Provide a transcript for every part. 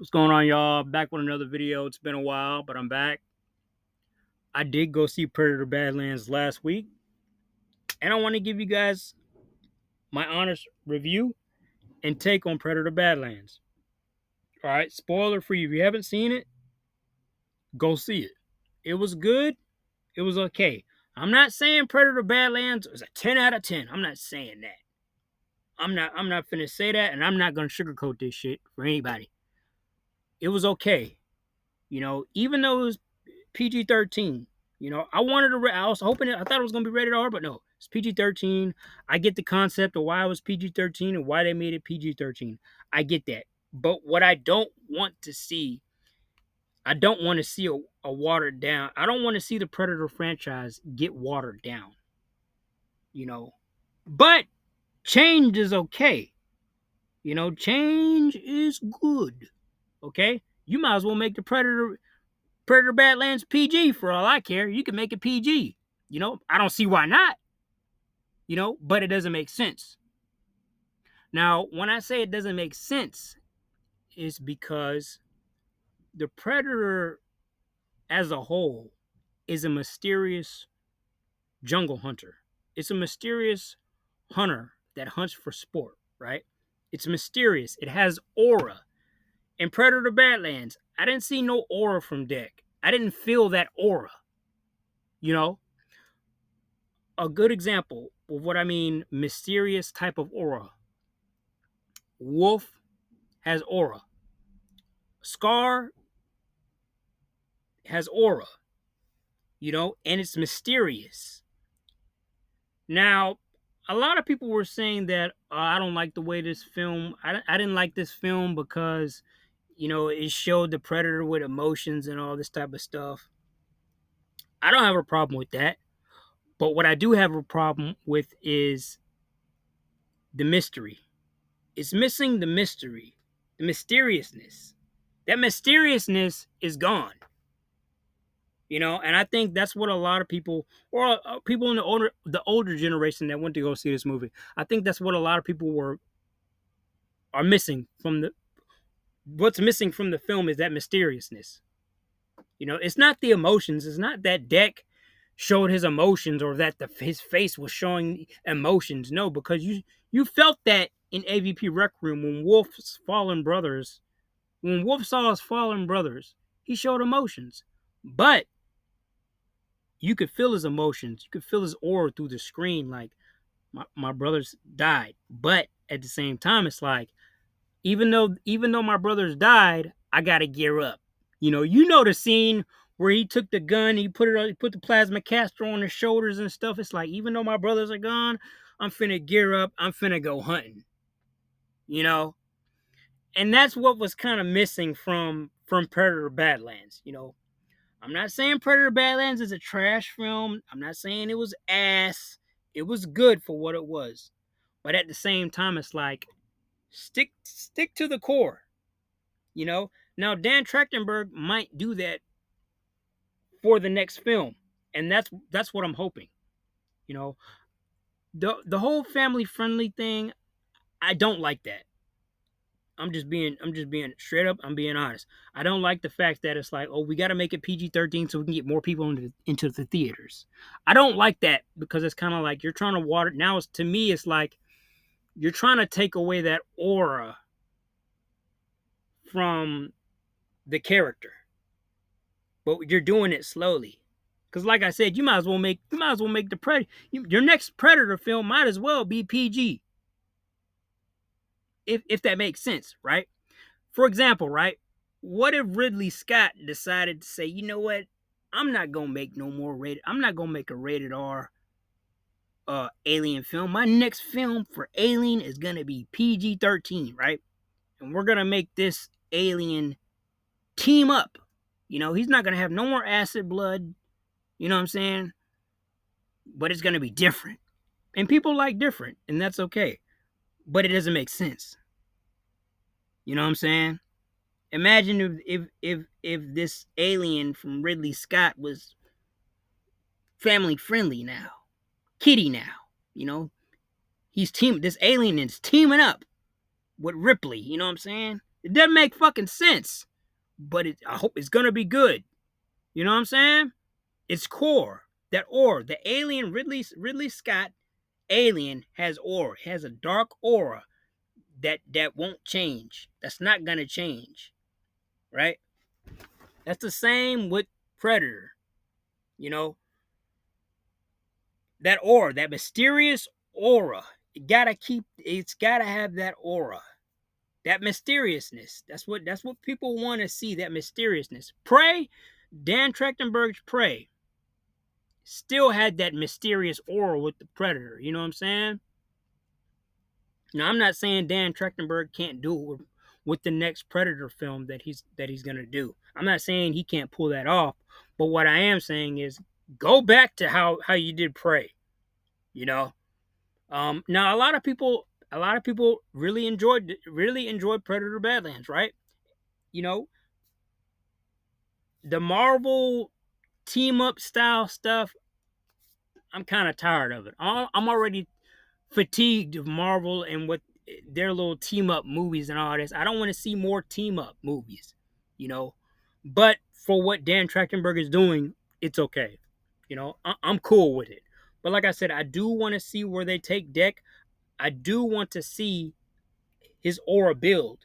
What's going on, y'all? Back with another video. It's been a while, but I'm back. I did go see Predator Badlands last week, and I want to give you guys my honest review and take on Predator Badlands. All right, spoiler free. If you haven't seen it, go see it. It was good. It was okay. I'm not saying Predator Badlands was a 10 out of 10. I'm not saying that. I'm not finna say that, and I'm not gonna sugarcoat this shit for anybody. It was okay. Even though it was PG-13. I wanted to. I was hoping. I thought it was gonna be rated R, but no, it's PG-13. I get the concept of why it was PG-13 and why they made it PG-13. I get that, but what I don't want to see, I don't want to see a watered down. I don't want to see the Predator franchise get watered down. But change is okay. Change is good. Okay, you might as well make the Predator Badlands PG for all I care. You can make it PG. I don't see why not. But it doesn't make sense. Now, when I say it doesn't make sense, it's because the Predator as a whole is a mysterious jungle hunter. It's a mysterious hunter that hunts for sport, right? It's mysterious. It has aura. In Predator Badlands, I didn't see no aura from Deck. I didn't feel that aura. A good example of what I mean, mysterious type of aura. Wolf has aura. Scar has aura, and it's mysterious. Now, a lot of people were saying that I don't like the way this film, I didn't like this film because, it showed the Predator with emotions and all this type of stuff. I don't have a problem with that. But what I do have a problem with is the mystery. It's missing the mystery, the mysteriousness. That mysteriousness is gone. And I think that's what a lot of people, or people in the older generation that went to go see this movie, I think that's what a lot of people are missing from what's missing from the film is that mysteriousness. It's not the emotions. It's not that Deck showed his emotions or that his face was showing emotions. No, because you felt that in AVP Rec Room when Wolf saw his fallen brothers, he showed emotions. But you could feel his emotions. You could feel his aura through the screen, like my brothers died. But at the same time, it's like even though my brothers died, I gotta gear up. The scene where he took the gun, he put the plasma caster on his shoulders and stuff. It's like, even though my brothers are gone, I'm finna gear up. I'm finna go hunting. And that's what was kind of missing from Predator Badlands. I'm not saying Predator Badlands is a trash film. I'm not saying it was ass. It was good for what it was. But at the same time, it's like, stick to the core. Now Dan Trachtenberg might do that for the next film, and that's what I'm hoping. The whole family friendly thing, I don't like that. I'm just being straight up. I'm being honest. I don't like the fact that it's like, oh, we got to make it PG-13 so we can get more people into the theaters. I don't like that because it's kind of like you're trying to water. Now, to me, it's like you're trying to take away that aura from the character, but you're doing it slowly. Because, like I said, you might as well make the Predator. Your next Predator film might as well be PG. If that makes sense, right? For example, right? What if Ridley Scott decided to say, you know what? I'm not gonna make a rated R Alien film. My next film for Alien is gonna be PG-13, right? And we're gonna make this Alien team up. He's not gonna have no more acid blood. You know what I'm saying? But it's gonna be different. And people like different, and that's okay. But it doesn't make sense. You know what I'm saying? Imagine if this Alien from Ridley Scott was family friendly now. Kitty now. This Alien is teaming up with Ripley, you know what I'm saying? It doesn't make fucking sense. But I hope it's gonna be good. You know what I'm saying? It's core. That aura. The alien Ridley Scott alien has aura. It has a dark aura that won't change. That's not gonna change. Right? That's the same with Predator. You know, that aura, that mysterious aura. It's gotta have that aura. That mysteriousness. That's what people want to see, that mysteriousness. Prey, Dan Trachtenberg's Prey still had that mysterious aura with the Predator. You know what I'm saying? Now I'm not saying Dan Trachtenberg can't do it with the next Predator film that he's gonna do. I'm not saying he can't pull that off, but what I am saying is go back to how you did Prey. You know, now a lot of people really enjoyed Predator Badlands, right? You know, the Marvel team up style stuff, I'm kind of tired of it. I'm already fatigued of Marvel and what their little team up movies and all this. I don't want to see more team up movies, you know. But for what Dan Trachtenberg is doing, it's okay. You know, I'm cool with it. But like I said, I do want to see where they take Deck. I do want to see his aura build.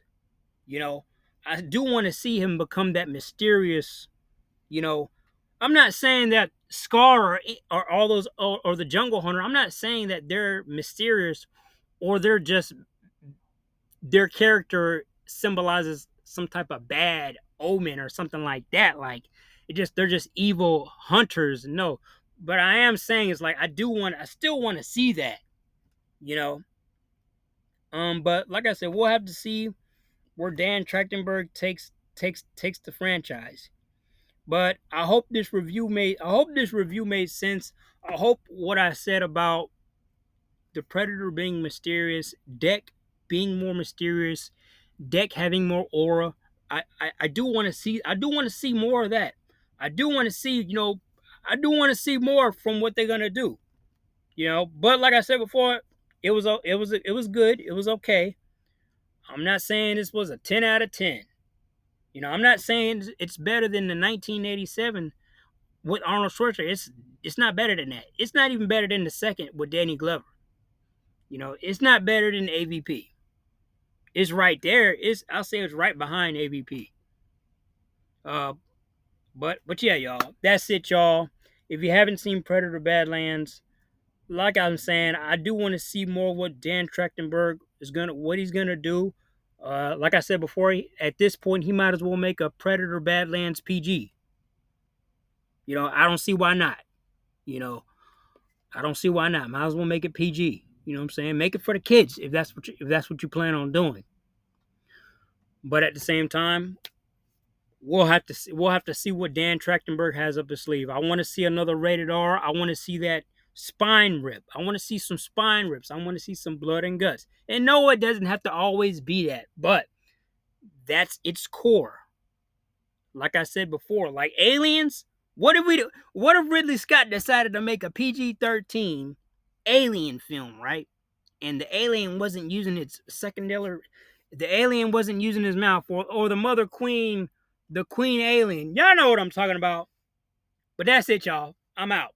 You know, I do want to see him become that mysterious. You know, I'm not saying that Scar or all those or the Jungle Hunter. I'm not saying that they're mysterious or they're just their character symbolizes some type of bad omen or something like that. Like they're just evil hunters. No, but I am saying it's like I still want to see that. You know, but like I said, we'll have to see where Dan Trachtenberg takes the franchise. But I hope this review made sense. I hope what I said about the Predator being mysterious, Deck being more mysterious, Deck having more aura. I do want to see more of that. I do want to see, I do want to see more from what they're gonna do. But like I said before, it was good. It was okay. I'm not saying this was a 10 out of 10. I'm not saying it's better than the 1987 with Arnold Schwarzenegger. It's not better than that. It's not even better than the second with Danny Glover. It's not better than AVP. It's right there. I'll say it's right behind AVP. Uh, but yeah, y'all. That's it, y'all. If you haven't seen Predator Badlands, like I'm saying, I do want to see more what Dan Trachtenberg what he's gonna do. Like I said before, at this point, he might as well make a Predator Badlands PG. I don't see why not. You know, I don't see why not. Might as well make it PG. You know what I'm saying? Make it for the kids if that's what you plan on doing. But at the same time, we'll have to see what Dan Trachtenberg has up his sleeve. I want to see another rated R. I want to see that spine rip. I want to see some spine rips. I want to see some blood and guts. And no, it doesn't have to always be that, but that's its core. Like I said before, like Aliens. What if we do? What if Ridley Scott decided to make a PG-13 alien film, right? And the alien wasn't using its secondary. The alien wasn't using his mouth, or the mother queen, the queen alien. Y'all know what I'm talking about. But that's it, y'all. I'm out.